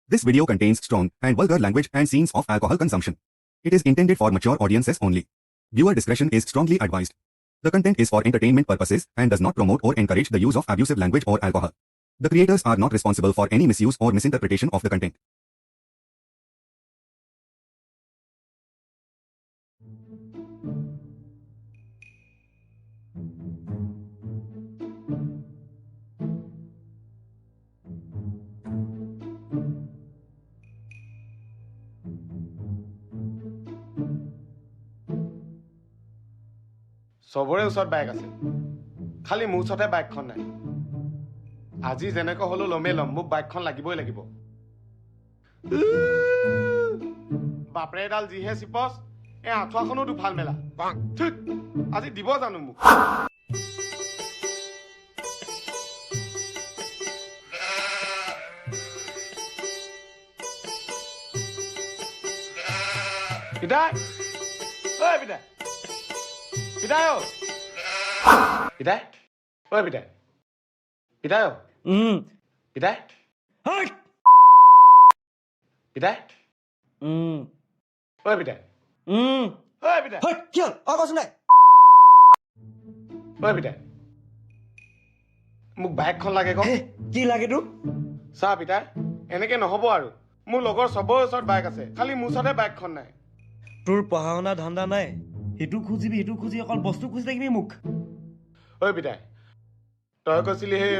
This video contains strong and vulgar language and scenes of alcohol consumption. It is intended for mature audiences only. Viewer discretion is strongly advised. The content is for entertainment purposes and does not promote or encourage the use of abusive language or alcohol. The creators are not responsible for any misuse or misinterpretation of the content. সবৰে ওচৰত bike আছে খালি মোৰ ওচৰতে বাইকখন নাই আজি যেনেকৈ হলো লমে লম মোক বাইকখন লাগিবই লাগিব বাপৰে ডাল যিহে চিপছ এই আঁঠুৱাখনো দুফাল মেলা ঠিক আজি দিব জানো মোক পিতাই ঐ পিতাই পিতাই ঐ পিতাই ঐ পিতাই পিতাই পিতাই পিতাই ঐ পিতাই ঐ পিতাই কি হ'ল কচোন নাই ঐ পিতাই মোক বাইকখন লাগে ক কি লাগে তোৰ চা পিতাই এনেকে নহ'ব আৰু মোৰ লগৰ চবৰে ওচৰত বাইক আছে খালি মোৰ ওচৰতে বাইকখন নাই তোৰ পঢ়া শুনা ধান্দা নাই সিটো খুজিবি সিটো খুজি অকল বস্তু খুজি থাকিবি মোক ঐ পিতাই তই কৈছিলি সেই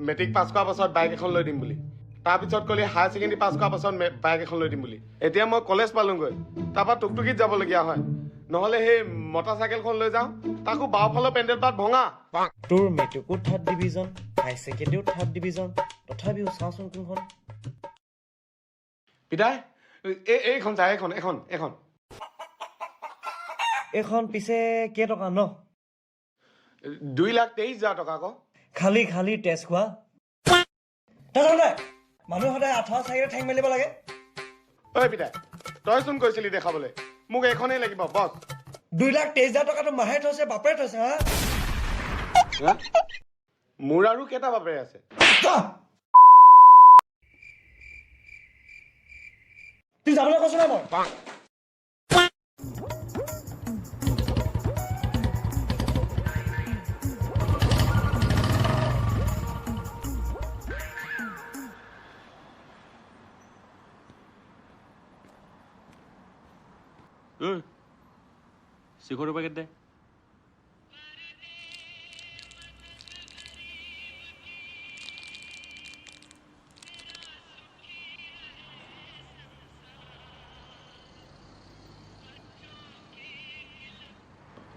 মেট্ৰিক পাছ কৰাৰ পাছত বাইক এখন লৈ দিম বুলি তাৰপিছত ক'লি হায়াৰ ছেকেণ্ডেৰী পাছ কৰাৰ পাছত বাইক এখন লৈ দিম বুলি এতিয়া মই কলেজ পালোঁগৈ তাৰপৰা টুকটুকিত যাবলগীয়া হয় নহ'লে সেই মটৰ চাইকেলখন লৈ যাওঁ তাকো বাওঁফালৰ পেণ্ডেল পাত ভঙা তোৰ মেট্ৰিকো থাৰ্ড ডিভিজন হায়াৰ ছেকেণ্ডেৰীও থাৰ্ড ডিভিজন তথাপিও চাওঁচোন কোনখন পিতাই এইখন চা এইখন এখন এখন এইখন পিছে কেইটকা ন 2,23,000 টকা আকৌ খালি খালি তেজ খোৱা নাই মানুহ সদায় আঠুৱা চাৰিৰে ঠেং মেলিব লাগে ঐ পিতাই তইচোন কৈছিলি দেখাবলৈ মোক এইখনেই লাগিব বছ 2,23,000 টকাটো মাহে থৈছে বাপেৰে থৈছে হা মোৰ আৰু কেইটা বাপেৰে আছে তুই যাবলৈ কৈছো নাই মই শিখৰ পেকেট দে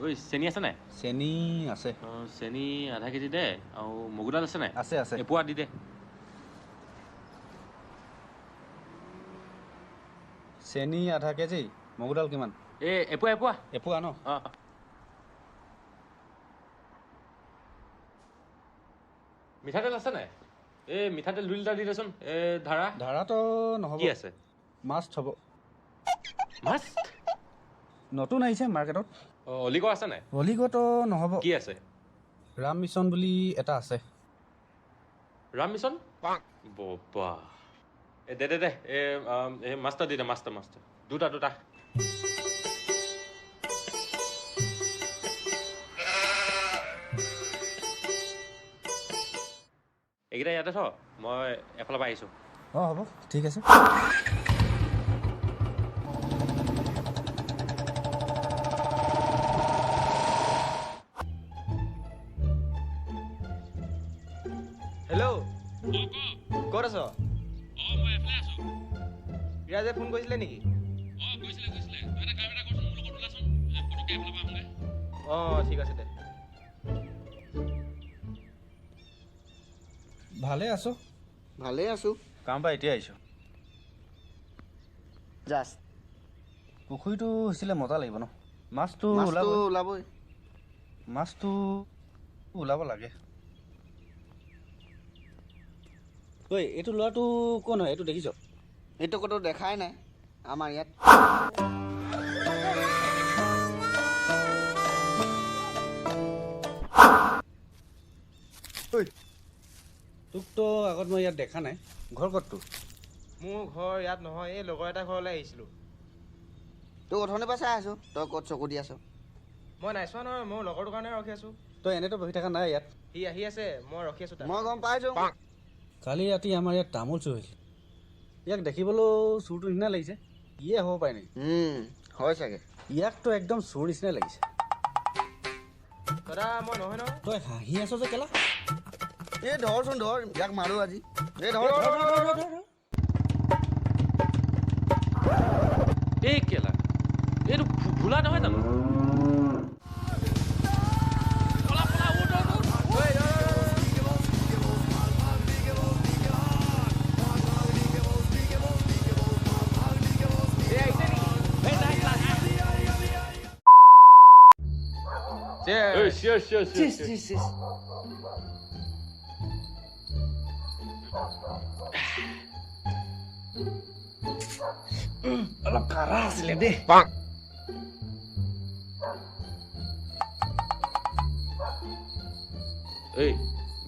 ঐ চেনি আছে নাই চেনি আছে চেনি আধা কেজি দে আৰু মগু দাল আছে নাই আছে আছে এপোৱা দি দে চেনি আধা কেজি মগুদাল কিমান এপোৱা এপোৱা এপোৱা ন মিঠাতেল আছে নাই মিঠাতেল 2 লিটাৰ দি দেচোন ধাৰা ধাৰাটো নহ'ব কি আছে মাছ হ'ব মাছ নতুন আহিছে মাৰ্কেটত অলিগড় আছে নাই অলিগড়টো নহ'ব কি আছে ৰাম মিছন বুলি এটা আছে ৰাম মিছন বাবা দে দে দে মাছটা দি দে মাছটা দুটা এইকেইটা ইয়াতে থ মই এফালৰ পৰা আহিছোঁ অঁ হ'ব ঠিক আছে হেল্ল' ক'ত আছ বিৰাজে ফোন কৰিছিলে নেকি অঁ ঠিক আছে দে ভালে আছো ভালেই আছোঁ কাম পৰা এতিয়া আহিছোঁ জাষ্ট পুখুৰীটো হৈছিলে মজা লাগিব ন মাছটো ওলাবই মাছটো ওলাব লাগে ঐ এইটো ল'ৰাটো কোন হয় এইটো দেখিছ এইটো ক'তো দেখাই নাই আমাৰ ইয়াত তোকতো আগত মই ইয়াত দেখা নাই ঘৰ ক'ত তোৰ মোৰ ঘৰ ইয়াত নহয়, এই লগৰ এটা ঘৰলৈ আহিছিলোঁ। তোক অথনিৰ পৰা চাই আছো, তই ক'ত চকু দি আছ। মই নাই চোৱা নহয়, মোৰ লগৰটোৰ কাৰণে ৰখি আছোঁ। তই এনেতো বহি থকা নাই ইয়াত। সি আহি আছে, মই ৰখি আছোঁ তাত। মই গম পাইছো। কালি ৰাতি আমাৰ ইয়াত তামোল চুৰ হৈছিল। ইয়াক দেখিবলৈও চুৰটো নিচিনা লাগিছে। ইয়ে হ'ব পাৰে নেকি? হয় চাগে। ইয়াকতো একদম চুৰ নিচিনাই লাগিছে। দাদা মই নহয় ন। তই হাঁহি আছ যে কেলা? এই ধৰচোন ধৰ, ইয়াক মাৰো আজি। এই ধৰ এই কেলা এইটো ভোলা নহয় জানো? পলা, পলা, উঠ, উঠ, উঠ। এই আহিছে নেকি? এই নাই, নাই। Cheers. এই, cheers, cheers, cheers, cheers. অলপ কাঢ়া আছিলে দেই। এই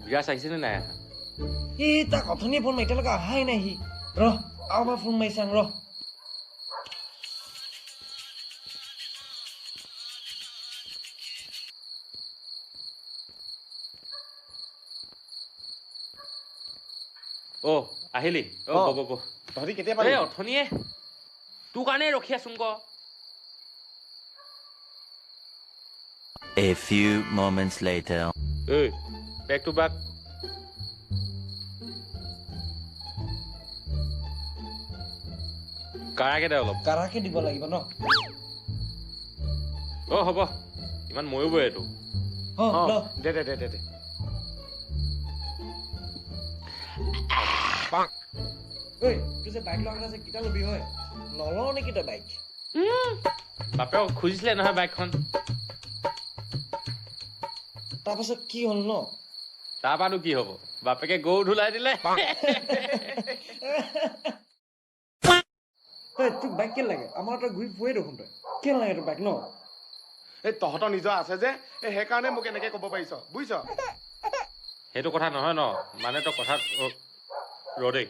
বিৰাজ আহিছেনে নাই আহা? তাক অথনিয়ে ফোন মাৰি এতিয়ালৈকে অহাই নাই সি। ৰহ আৰু এবাৰ ফোন মাৰি চাং ৰহ। অ আহিলি? অ অ। বব। তহঁতি কেতিয়া পালি? এই অথনিয়ে তোৰ কাৰণে ৰখি আছোং ক। A few moments later. এই বেক টু বেক। কাৰাকে দে অলপ। কাঢ়াকে দিব লাগিব ন? অ হ'ব, ইমান ময়ো বৈ এইটো। অ অ, ল। দে দে দে দে দে। ঐ তোৰ যে বাইক লোৱা কথা আছে কেতিয়া ল'বি হয়? নলওঁ নেকি তই বাইক? বাপেক খুজিছিলে নহয় বাইকখন। তাৰপাছত কি হ'ল ন? তাৰপৰানো কি হ'ব, বাপেকে গৰু ধুলাই দিলে। তই তোক বাইক কেলে লাগে? আমাৰ তই ঘূৰি ফুৰে দেখোন তই। কেলে লাগে তোৰ বাইক ন? এই তহঁতৰ নিজৰ আছে যে, এই সেইকাৰণে মোক এনেকে ক'ব পাৰিছ, বুজিছ? সেইটো কথা নহয় ন, মানে তই কথাত ৰদেই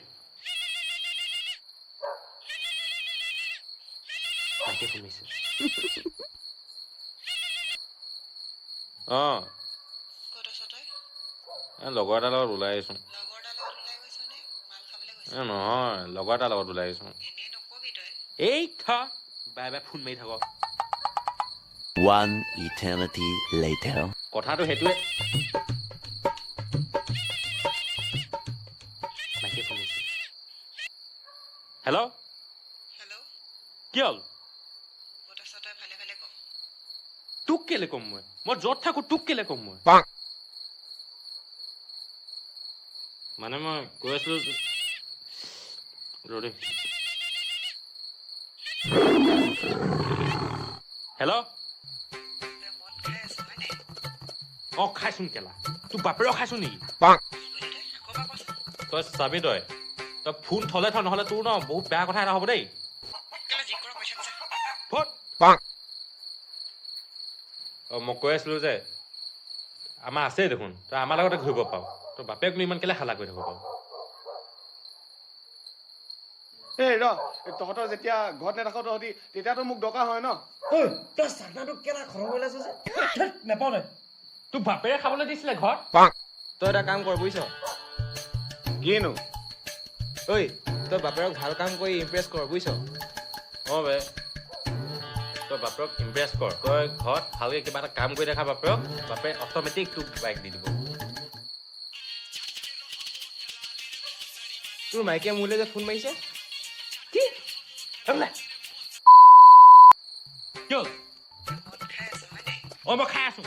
তাকে শুনিছে। অ লগৰ এটাৰ লগত ওলাই আহিছো। নহয়, লগৰ এটাৰ লগত ওলাই আহিছো। এই থ বাই বাই ফোন মাৰি থাক। One eternity later. কথাটো সেইটোৱে। মাইকে শুনিছে। হেল্ল' কি হ'ল? তোক কেলে কম মই য'ত থাকো তোক কেলে কম মই? মানে মই কৈ আছিলো ৰদে। হেল্ল' অ খাইছোন কেলা, তোৰ বাপেৰেও খাইছো নেকি? তই চাবি তই ফোন থলে থ, নহলে তোৰ ন বহুত বেয়া কথা এটা হ'ব দেই। অ মই কৈ আছিলো যে আমাৰ আছেই দেখোন, তই আমাৰ লগতে ঘূৰিব পাৰ। তোৰ বাপেক লৈ ইমান কেলে হাল্লা কৰি থাকো পাৰ? এই ৰ, তহঁতৰ যেতিয়া ঘৰত নেথাক তহঁতি, তেতিয়াতো মোক দৰকাৰ হয় ন? ঐ তই চাকনাটোক কেলা খৰ কৰি লৈছ যে? নেপাওঁ তই। তোৰ বাপেৰে খাবলৈ দিছিলে ঘৰত। তই এটা কাম কৰ বুজিছ? কিনো? ঐ তই বাপেৰক ভাল কাম কৰি ইমপ্ৰেছ কৰ বুজিছ? অ বে, তই বাপেৰক ইমপ্ৰেছ কৰ। তই ঘৰত ভালকে কিবা এটা কাম কৰি দেখা বাপেৰক, বাপে অট'মেটিক তোক বাইক দি দিব। তোৰ মাইকীয়ে মোলৈ যে ফোন মাৰিছে। কি হ'ল? অ মই খাই আছো।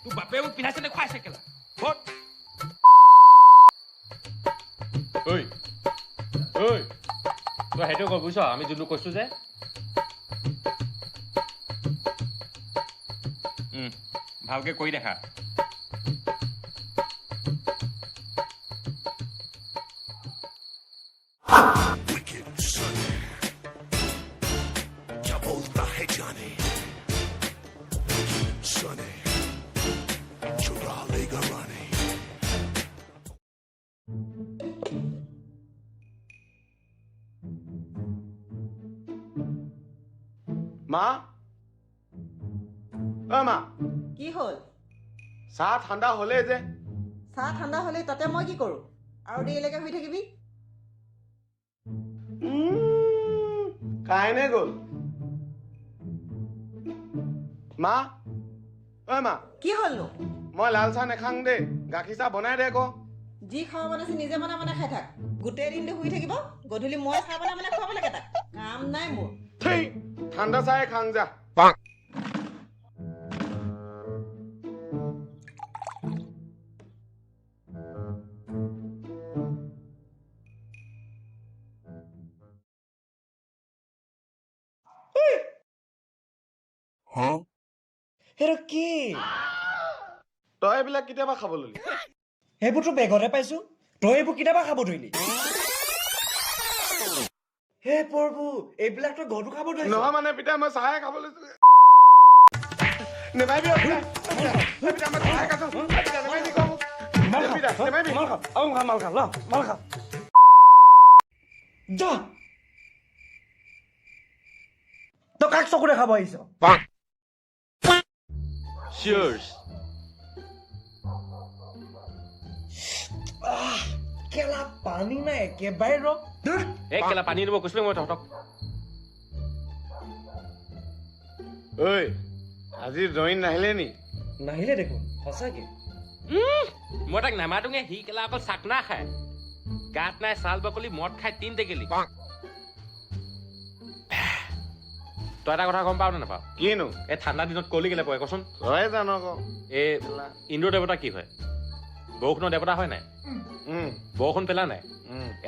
তোৰ বাপে মোক পিন্ধাইছে নে খুৱাইছে কেলা? ঐ ঐ তই সেইটো কৰ বুজিছ, আমি যোনটো কৈছো যে। ভালকে কৰি দেখা। মা মা কি হ'ল চাহ ঠাণ্ডা হ'লেই যে চাহ ঠাণ্ডা হ'লে তাতে মই কি কৰোঁ আৰু দেৰিলৈকে শুই থাকিবি কাইনে গ'ল মা মা কি হ'লনো মই লাল চাহ নাখাং দেই গাখীৰ চাহ বনাই দে আকৌ যি খাব মন আছে নিজে মনে মনে খাই থাক গোটেই দিনটো শুই থাকিব গধূলি মই চাহ বনাই মানে খুৱাব লাগে তাক কাম নাই মোৰ থেই ঠাণ্ডা চাহে খাং যা সেইটো কি তই এইবিলাক কেতিয়াবা খাব ললি সেইবোৰতো বেগতে পাইছো তই এইবোৰ কেতিয়াবা খাব ধৰিলি হে প্ৰভু এইবিলাক তই ঘৰতো খাব ধৰিছ নহয় মানে পিতা মই চাহে খাব লৈছো নেমাইবি পিতা মই চাহে খাইছো পিতা নেমাইবি কওঁ পিতা নেমাইবি মাল খা মাল খা ল মাল খা যা তই কাক চকু দেখাব আহিছ চিয়াৰ্ছ কেলা পানী নাই একেবাৰে ৰ এই কেলা পানী দিব কৈছিলো মই তহঁতক ঐ আজি জইন নাহিলে নি নাহিলে দেখোন সঁচাকে মই তাক নামাতোঙে সি কেলা অকল চাকনা খায় গাত নাই চাল বাকলি মদ খাই তিন টেকেলি তই এটা কথা গম পাৱ নে নাপাৱ কিনো এই ঠাণ্ডা দিনত কলি কেলে পৰে কচোন তই জান আকৌ এই ইন্দ্ৰ দেৱতা কি হয় বৰষুণৰ দেৱতা হয় নাই বৰষুণ পেলা নাই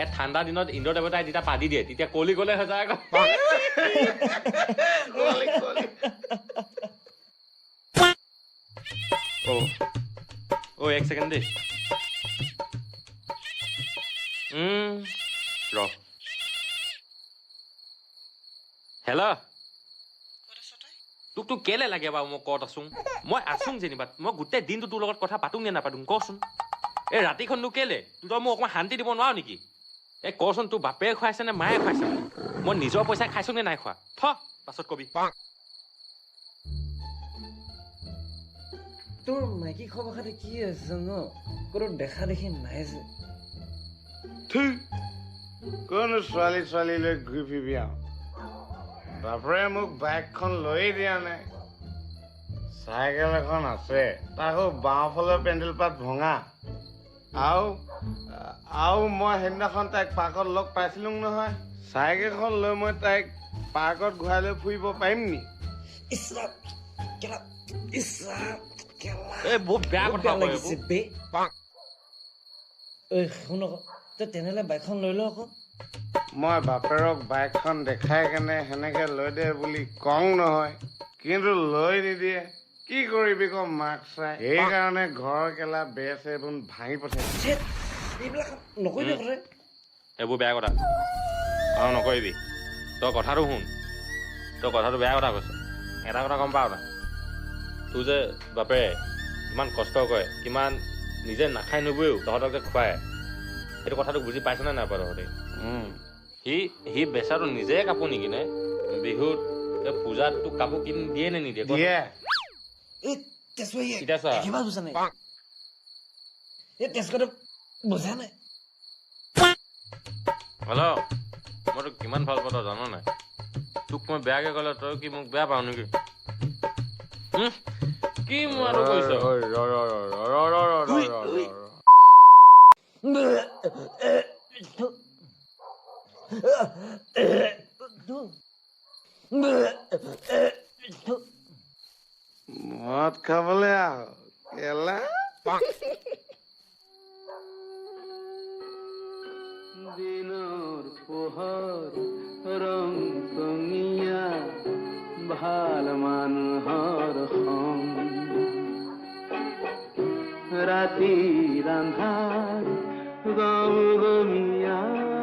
এই ঠাণ্ডা দিনত ইন্দ্ৰ দেৱতাই যেতিয়া পাদি দিয়ে তেতিয়া কলি গলে হৈ যায় আকৌ এক ছেকেণ্ড দেই ৰ হেল্ল' তোক কেলে লাগে বাৰু মই ক'ত আছোং মই আছোং যেনিবা মই গোটেই দিনটো তোৰ লগত কথা পাতোং নে নাপাতোং কচোন এই ৰাতিখননো কেলে তই মোক অকণমান শান্তি দিব নোৱাৰ নেকি এই কচোন তোৰ বাপেৰে খুৱাইছে নে মায়ে খুৱাইছে মই নিজৰ পইচাই খাইছো নে নাই খোৱা পাছত কবি তোৰ মাইকী খবৰ খাতি কি আছে ন কোনো দেখা দেখি নাই যে কোনো ছোৱালী লৈ ঘূৰি ফুৰিবি আৰু বাপৰে মোক বাইকখন লৈয়ে দিয়া নাই চাইকেল এখন আছে তাকো বাওঁফালৰ পেণ্ডেল পাত ভঙা আৰু মই সেইদিনাখন তাইক পাৰ্কত লগ পাইছিলো নহয় চাইকেলখন লৈ মই তাইক পাৰ্কত ঘূৰাই লৈ ফুৰিব পাৰিম নি এই বহুত বেয়া কথা লাগিছে বে ঐ শুন আকৌ তই তেনেহ'লে বাইকখন লৈ ল আকৌ মই বাপেৰক বাইকখন দেখাই কেনে সেনেকে লৈ দে বুলি কওঁ নহয় কিন্তু লৈ নিদিয়ে কি কৰিবি ক মাক চাই সেইকাৰণে ঘৰৰ কেলা বেৰ চেৰবোৰ ভাঙি পঠাইছে এইবিলাক নকৰিবি কথা এইবোৰ বেয়া কথা আৰু নকৰিবি তই কথাটো শুন তই কথাটো বেয়া কথা কৈছ এটা কথা গম পাৱ না তোৰ যে বাপেৰে কিমান কষ্ট কৰে কিমান নিজে নাখাই নবৈও তহঁতক যে খুৱায় সেইটো কথাটো বুজি পাইছনে নাই বাৰু তহঁতে সি বেচাটো নিজে কাপোৰ নিকিনে বিহুত পূজাত তোক কাপোৰ কিনি দিয়ে নে নিদিয়ে বুজা নাই এই তেজকতে বুজা নাই হেল্ল' মই তোক কিমান ভাল পাওঁ তই জান নাই তোক মই বেয়াকে ক'লে তই কি মোক বেয়া পাওঁ নেকি কি মই আৰু কৈছ মদ খাবলৈ আহ কেলা দিনৰ পোহৰ ৰং চঙীয়া ভাল মানুহৰ সং ৰাতি ৰান্ধাৰ গম গমীয়া